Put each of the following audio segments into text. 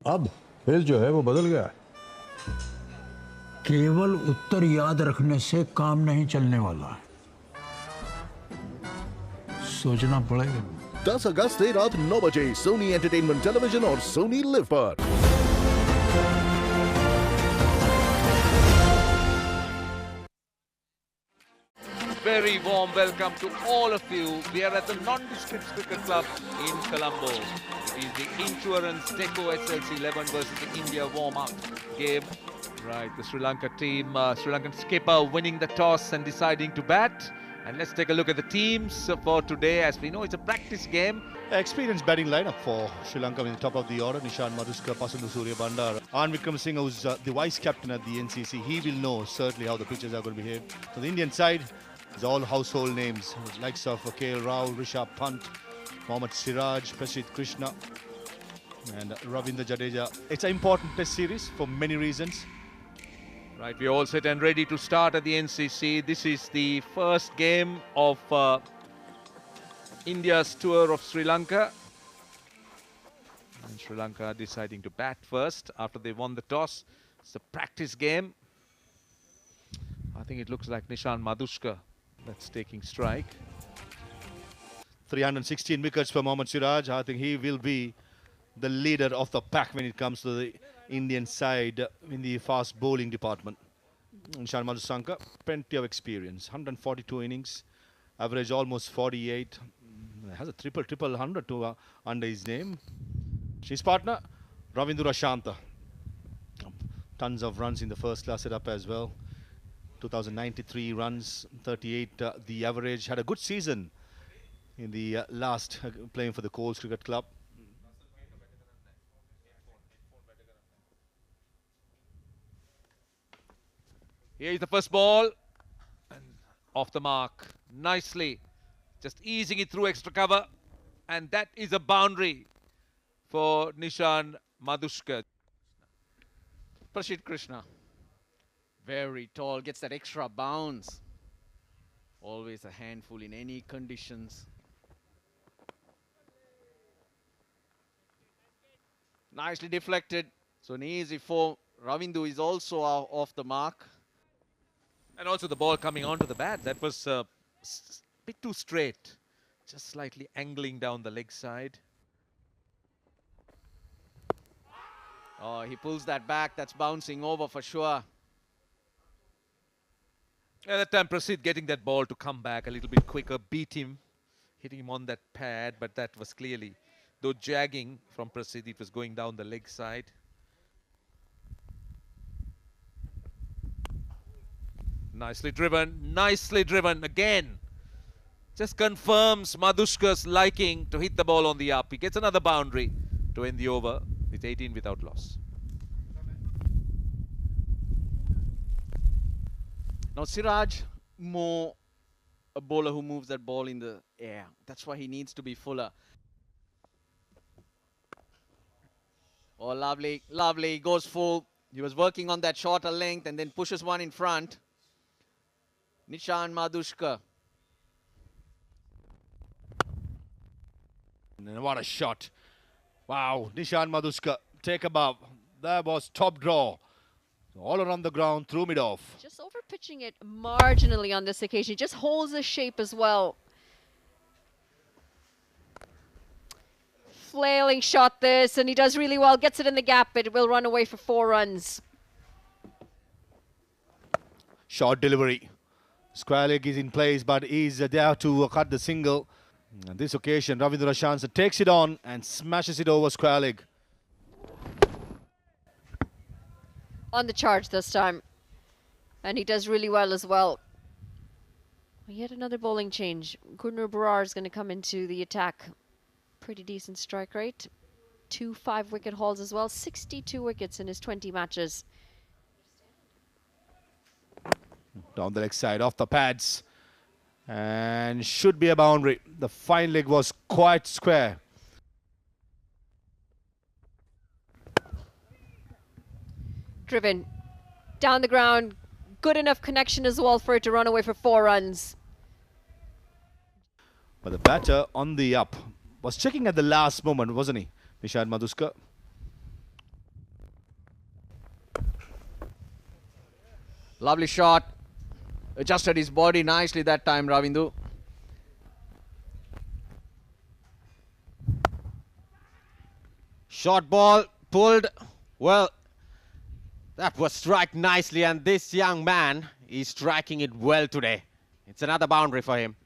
अब खेल जो है वो बदल गया है। केवल उत्तर याद रखने से काम नहीं चलने वाला है, सोचना पड़ेगा। 10 अगस्त से रात 9 बजे सोनी एंटरटेनमेंट टेलीविजन और सोनी लिव पर। Very warm welcome to all of you. We are at the Nondescript Cricket Club in Colombo. It is the Insurance Deco SLC 11 versus the India warm-up game. Right, the Sri Lanka team, Sri Lankan skipper winning the toss and deciding to bat. And let's take a look at the teams for today. As we know, it's a practice game. Experienced batting lineup for Sri Lanka in the top of the order. Nishan Madhuskar, Pasandu Surya Bandar. An Vikram Singh, who's the vice captain at the NCC. He will know certainly how the pitches are going to behave. So the Indian side is all household names. Likes of KL Rao, Rishabh Pant, Mohammad Siraj, Prasidh Krishna and Ravindra Jadeja. It's an important test series for many reasons. Right, we're all set and ready to start at the NCC. This is the first game of India's tour of Sri Lanka. And Sri Lanka deciding to bat first after they won the toss. It's a practice game. I think it looks like Nishan Madhuskar that's taking strike. 316 wickets for Mohammad Siraj. I think he will be the leader of the pack when it comes to the Indian side in the fast bowling department. Nishan Madhuskar, plenty of experience. 142 innings, average almost 48. Has a triple 100 to under his name. His partner, Ravindra Shanta. Tons of runs in the first class setup as well. 2093 runs, 38 the average. Had a good season in the last playing for the Coles Cricket Club. Here's the first ball. And off the mark. Nicely. Just easing it through extra cover. And that is a boundary for Nishan Madhuskar. Prasidh Krishna. Very tall. Gets that extra bounce. Always a handful in any conditions. Nicely deflected. So an easy four. Ravindu is also off the mark. And also the ball coming onto the bat. That was a bit too straight. Just slightly angling down the leg side. Oh, he pulls that back. That's bouncing over for sure. At that time, Prasidh getting that ball to come back a little bit quicker. Beat him. Hitting him on that pad. But that was clearly, though jagging from Prasidh, it was going down the leg side. Nicely driven again. Just confirms Madhuskar's liking to hit the ball on the up. He gets another boundary to end the over. It's 18 without loss. Now Siraj, more a bowler who moves that ball in the air. That's why he needs to be fuller. Oh, lovely, goes full. He was working on that shorter length and then pushes one in front. Nishan Madhuskar. And what a shot. Wow, Nishan Madhuskar, take a bow. That was top draw. All around the ground, threw it off. Just over pitching it marginally on this occasion. He just holds the shape as well. Flailing shot this, and he does really well. Gets it in the gap, but it will run away for 4 runs. Short delivery. Square leg is in place, but he's there to cut the single. On this occasion, Ravindra Shansa takes it on and smashes it over square leg. On the charge this time. And he does really well as well. Yet another bowling change. Gurnur Barar is going to come into the attack. Pretty decent strike rate. 2 5-wicket hauls as well. 62 wickets in his 20 matches. Down the leg side, off the pads. And should be a boundary. The fine leg was quite square. Driven down the ground. Good enough connection as well for it to run away for 4 runs. But the batter on the up was checking at the last moment, wasn't he? Nishan Madhuskar. Lovely shot. Adjusted his body nicely that time, Ravindu. Short ball pulled. Well, that was struck nicely, and this young man is striking it well today. It's another boundary for him.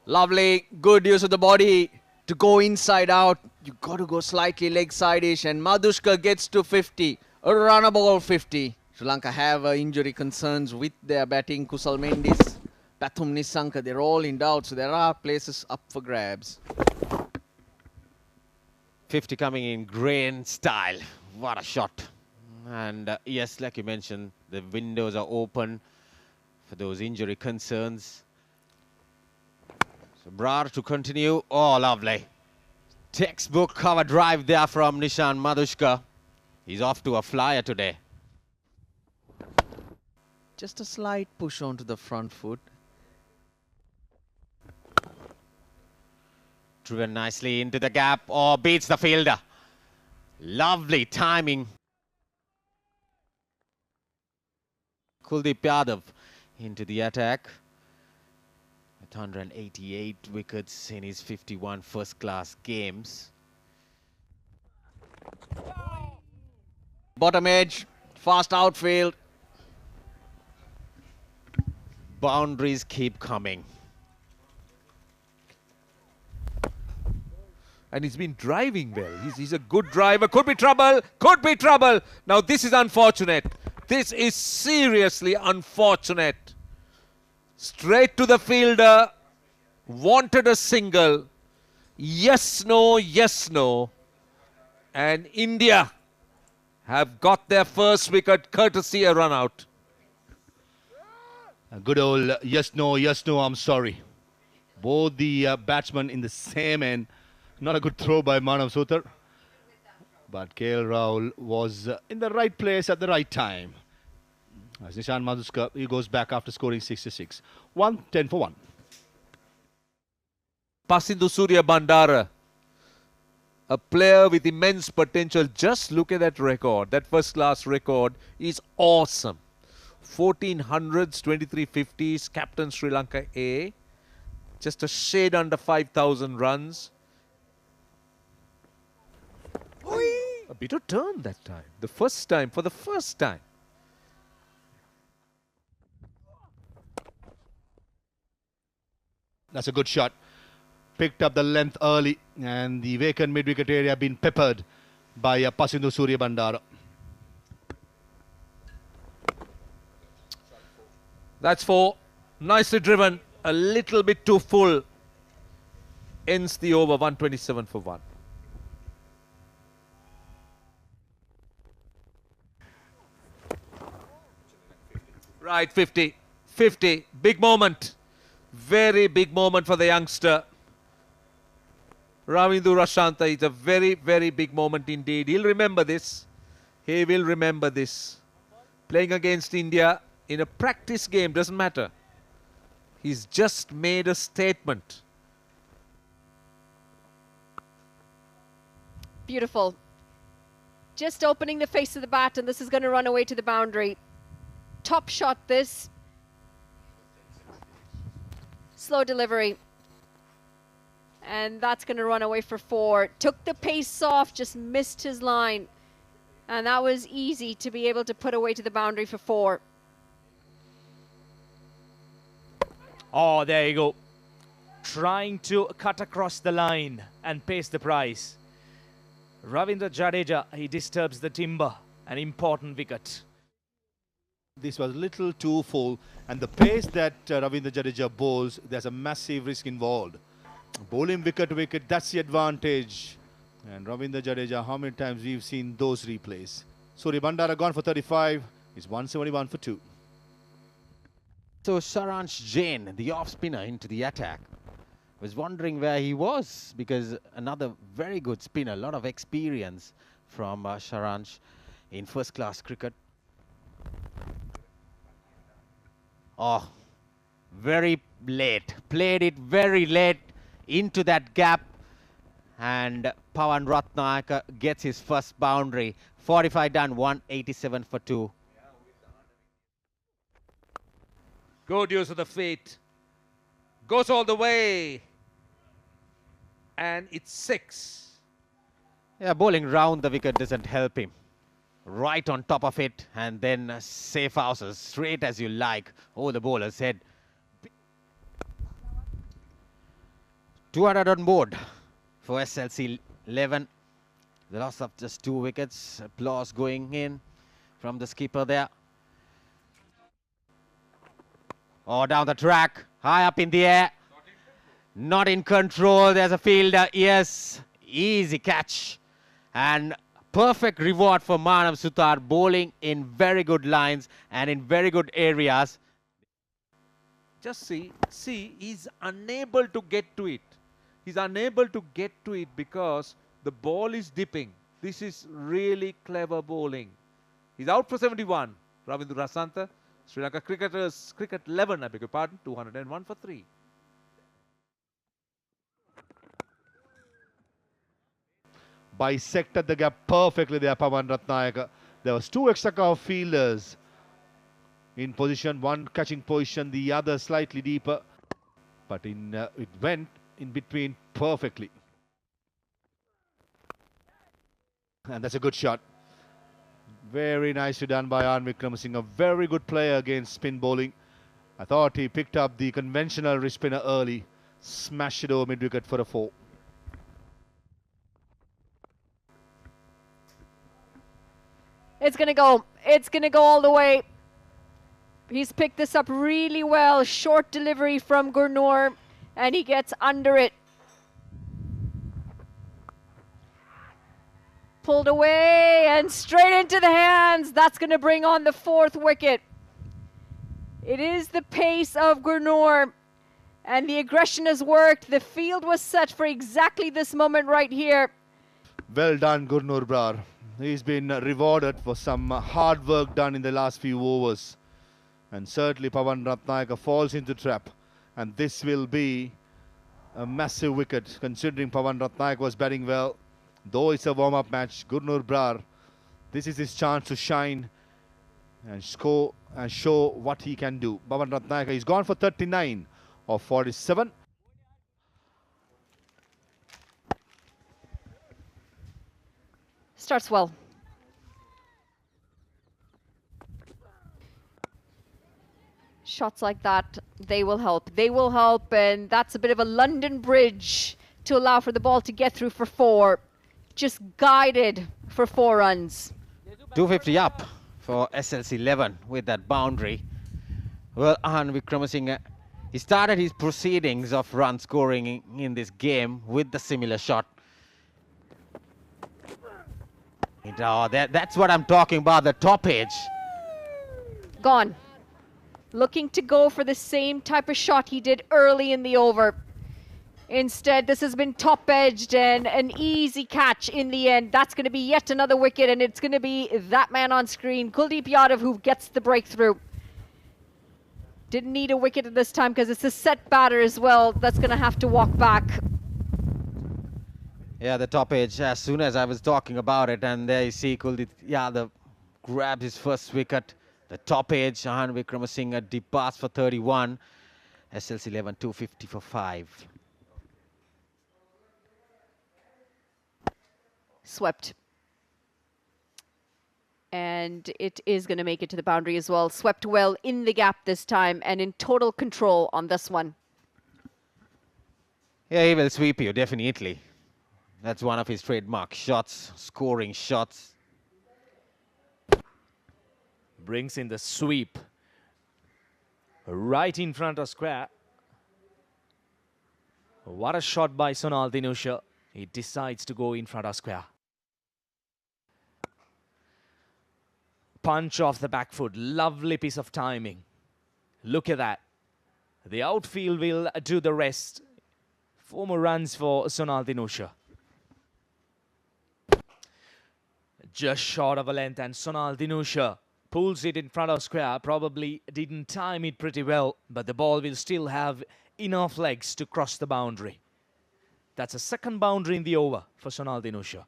Lovely, good use of the body to go inside out. You got to go slightly leg side-ish, and Madhushka gets to 50. A runnable 50. Sri Lanka have injury concerns with their batting. Kusal Mendis, Pathum Nisanka, they're all in doubt, so there are places up for grabs. 50 coming in grand style. What a shot. And yes, like you mentioned, the windows are open for those injury concerns. So Brar to continue. Oh, lovely. Textbook cover drive there from Nishan Madhushka. He's off to a flyer today. Just a slight push onto the front foot. Driven nicely into the gap. Oh, beats the fielder. Lovely timing. Kuldeep Yadav into the attack. With 188 wickets in his 51 first-class games. Bottom edge, fast outfield. Boundaries keep coming. And he's been driving well. He's a good driver. Could be trouble. Could be trouble. Now this is unfortunate. This is seriously unfortunate. Straight to the fielder. Wanted a single. Yes, no, yes, no. And India have got their first wicket courtesy a run out. A good old yes, no, I'm sorry. Both the batsmen in the same end. Not a good throw by Manav Sutar. But KL Rahul was in the right place at the right time. As Nishan Madhushka, he goes back after scoring 66. 10 for 1. Pasindhu Surya Bandara, a player with immense potential. Just look at that record. That first-class record is awesome. 1400s, 23 50s, captain Sri Lanka A. Just a shade under 5,000 runs. A bit of turn that time. For the first time. That's a good shot. Picked up the length early, and the vacant mid-wicket area been peppered by Pasindhu Surya Bandara. That's 4. Nicely driven. A little bit too full. Ends the over. 127 for 1. Right, 50. 50. Big moment. Very big moment for the youngster. Ravindu Rashanta. It's a very, very big moment indeed. He'll remember this. He will remember this. Playing against India in a practice game, doesn't matter. He's just made a statement. Beautiful. Just opening the face of the bat, and this is going to run away to the boundary. Top shot this. Slow delivery. And that's going to run away for 4. Took the pace off, just missed his line. And that was easy to be able to put away to the boundary for 4. Oh, there you go. Trying to cut across the line and pace the price. Ravindra Jadeja, he disturbs the timber. An important wicket. This was a little too full, and the pace that Ravindra Jadeja bowls, there's a massive risk involved. Bowling wicket to wicket, that's the advantage. And Ravindra Jadeja, how many times we've seen those replays? Surya Bandara gone for 35. He's 171 for 2. So Saransh Jain, the off-spinner, into the attack. Was wondering where he was, because another very good spinner, a lot of experience from Saransh in first-class cricket. Oh, very late. Played it very late into that gap. And Pawan Ratnayaka gets his first boundary. 45 done, 187 for 2. Good use of the feet. Goes all the way. And it's 6. Yeah, bowling round the wicket doesn't help him. Right on top of it, and then safe houses, straight as you like. Oh, the bowler's head. 200 on board for SLC 11. The loss of just 2 wickets. Applause going in from the skipper there. Oh, down the track, high up in the air. Not in control. There's a fielder. Yes, easy catch. And perfect reward for Manav Sutar, bowling in very good lines and in very good areas. Just see, he's unable to get to it. He's unable to get to it because the ball is dipping. This is really clever bowling. He's out for 71. Ravindra Rasantha, Sri Lanka Cricket 11, I beg your pardon, 201 for 3. Bisected the gap perfectly there, Pawan Ratnayaka. There was 2 extra cover fielders in position, one catching position, the other slightly deeper. But it went in between perfectly. And that's a good shot. Very nicely done by Anand Wickramasinghe, a very good player against spin bowling. I thought he picked up the conventional wrist spinner early, smashed it over mid-wicket for a 4. It's going to go. It's going to go all the way. He's picked this up really well. Short delivery from Gurnor, and he gets under it. Pulled away and straight into the hands. That's going to bring on the 4th wicket. It is the pace of Gurnor, and the aggression has worked. The field was set for exactly this moment right here. Well done, Gurnur Brar. He's been rewarded for some hard work done in the last few overs. And certainly Pawan Ratnayaka falls into trap. And this will be a massive wicket, considering Pawan Ratnayaka was batting well. Though it's a warm-up match, Gurnur Brar, this is his chance to shine and score and show what he can do. Pawan Ratnayaka, he's gone for 39 of 47. Starts well. Shots like that, they will help. They will help, and that's a bit of a London bridge to allow for the ball to get through for 4. Just guided for 4 runs. 250 up for SLC 11 with that boundary. Well, Anand Wickramasinghe, he started his proceedings of run scoring in this game with the similar shot. That's what I'm talking about, the top edge. Gone. Looking to go for the same type of shot he did early in the over. Instead, this has been top-edged and an easy catch in the end. That's going to be yet another wicket, and it's going to be that man on screen, Kuldeep Yadav, who gets the breakthrough. Didn't need a wicket at this time because it's a set batter as well that's going to have to walk back. Yeah, the top edge, as soon as I was talking about it, and there you see Kuldeep Yadav grabs his first wicket. The top edge, Anand Wickramasinghe departs for 31. SLC 11, 250 for 5. Swept. And it is going to make it to the boundary as well. Swept well in the gap this time and in total control on this one. Yeah, he will sweep you, definitely. That's one of his trademark shots, scoring shots. Brings in the sweep. Right in front of square. What a shot by Sonal Dinusha. He decides to go in front of square. Punch off the back foot. Lovely piece of timing. Look at that. The outfield will do the rest. 4 more runs for Sonal Dinusha. Just short of a length, and Sonal Dinusha pulls it in front of square. Probably didn't time it pretty well, but the ball will still have enough legs to cross the boundary. That's a second boundary in the over for Sonal Dinusha.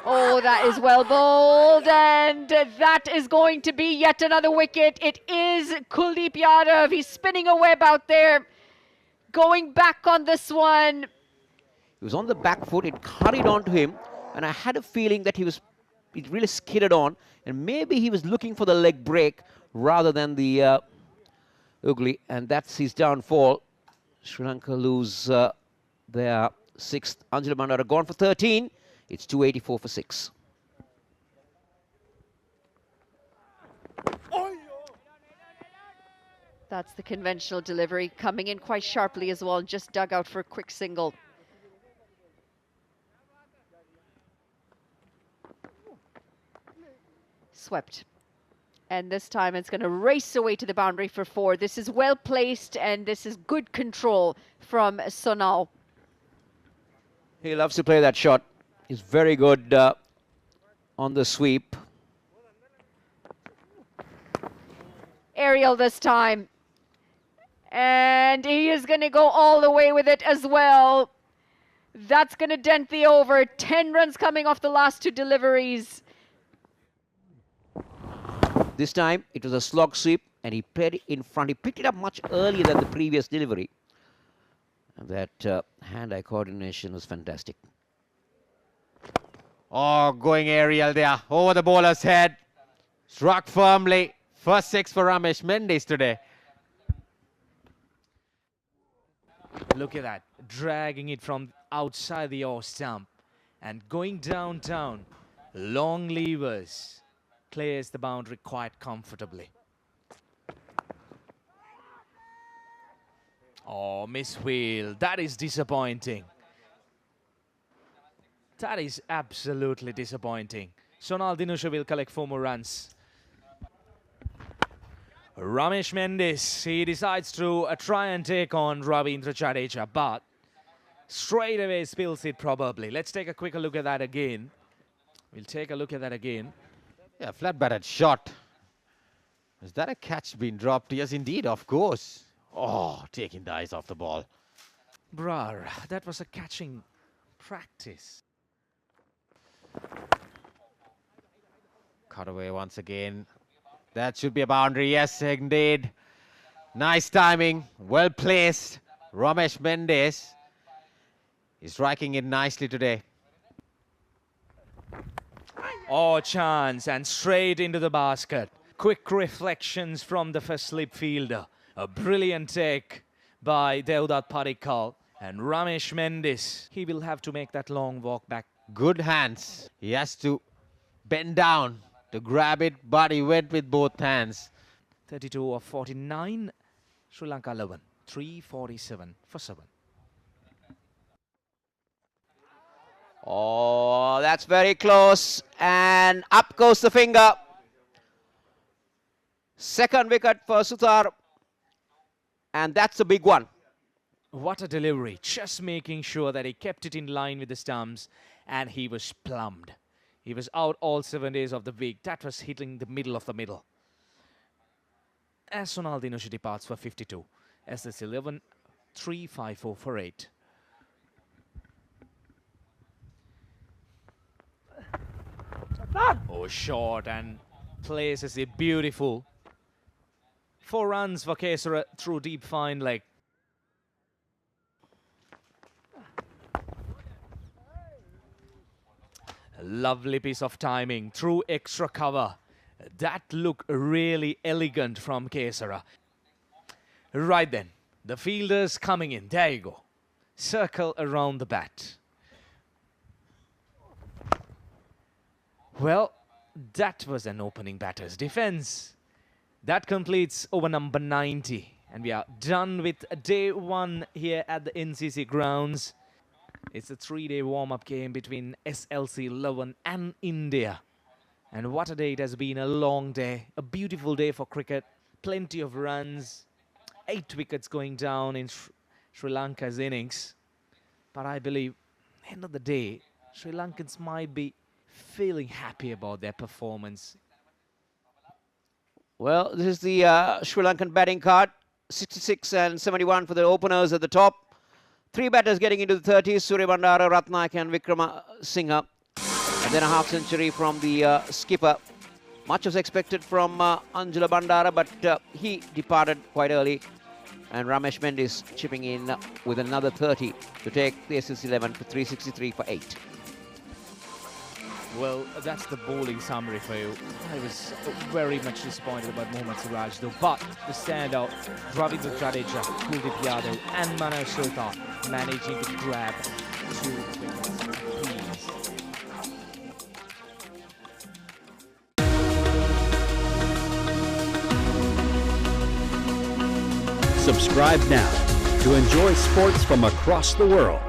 Oh, that is well bowled, and that is going to be yet another wicket. It is Kuldeep Yadav. He's spinning a web out there, going back on this one. He was on the back foot, it hurried on to him, and I had a feeling that it really skidded on, and maybe he was looking for the leg break rather than the ugly, and that's his downfall. Sri Lanka lose their sixth. Anjali Bandara gone for 13. It's 284 for 6. That's the conventional delivery, coming in quite sharply as well, and just dug out for a quick single. Swept. And this time it's going to race away to the boundary for 4. This is well placed, and this is good control from Sonal. He loves to play that shot. He's very good on the sweep. Aerial this time. And he is going to go all the way with it as well. That's going to dent the over. 10 runs coming off the last 2 deliveries. This time it was a slog sweep, and he played it in front. He picked it up much earlier than the previous delivery. And that hand-eye coordination was fantastic. Oh, going aerial there, over the bowler's head. Struck firmly. First 6 for Ramesh Mendes today. Look at that, dragging it from outside the off stump and going down. Long levers. Clears the boundary quite comfortably. Oh, miswheel. That is disappointing. That is absolutely disappointing. Sonal Dinusha will collect 4 more runs. Ramesh Mendes, he decides to try and take on Ravindra Jadeja, but straight away spills it probably. Let's take a quicker look at that again. We'll take a look at that again. Yeah, flat-batted shot. Is that a catch being dropped? Yes, indeed, of course. Oh, taking the eyes off the ball. Brar, that was a catching practice. Cut away once again. That should be a boundary. Yes, indeed. Nice timing. Well placed. Ramesh Mendes is striking it nicely today. Oh, chance, and straight into the basket. Quick reflections from the first slip fielder. A brilliant take by Devdutt Padikkal. And Ramesh Mendes, he will have to make that long walk back. Good hands. He has to bend down to grab it, but he went with both hands. 32 of 49, Sri Lanka 11. 347 for 7. Oh, that's very close. And up goes the finger. Second wicket for Suthar. And that's a big one. What a delivery. Just making sure that he kept it in line with the stumps. And he was plumbed. He was out all 7 days of the week. That was hitting the middle of the middle. As Sonal Dinusha departs for 52. SS 11, 354 for 8. Oh, short, and places it beautiful. 4 runs for Kesara through deep fine leg. A lovely piece of timing through extra cover. That looked really elegant from Kesara. Right then, the fielders coming in. There you go. Circle around the bat. Well, that was an opening batter's defense. That completes over number 90. And we are done with day 1 here at the NCC grounds. It's a 3-day warm-up game between SLC 11 and India. And what a day it has been. A long day. A beautiful day for cricket. Plenty of runs. 8 wickets going down in Sri Lanka's innings. But I believe, end of the day, Sri Lankans might be feeling happy about their performance. Well, this is the Sri Lankan batting card. 66 and 71 for the openers at the top. 3 batters getting into the 30s, Surya Bandara, Ratnaik and Vikrama Singha. And then a half century from the skipper. Much was expected from Anjula Bandara, but he departed quite early. And Ramesh Mendis chipping in with another 30 to take the SSC 11 for 363 for 8. Well, that's the bowling summary for you. I was very much disappointed about Mohammad Siraj though, but the standout, Ravindra Jadeja, Kuldeep Yadav and Manoj Sultan managing to grab 2 wickets apiece. Subscribe now to enjoy sports from across the world.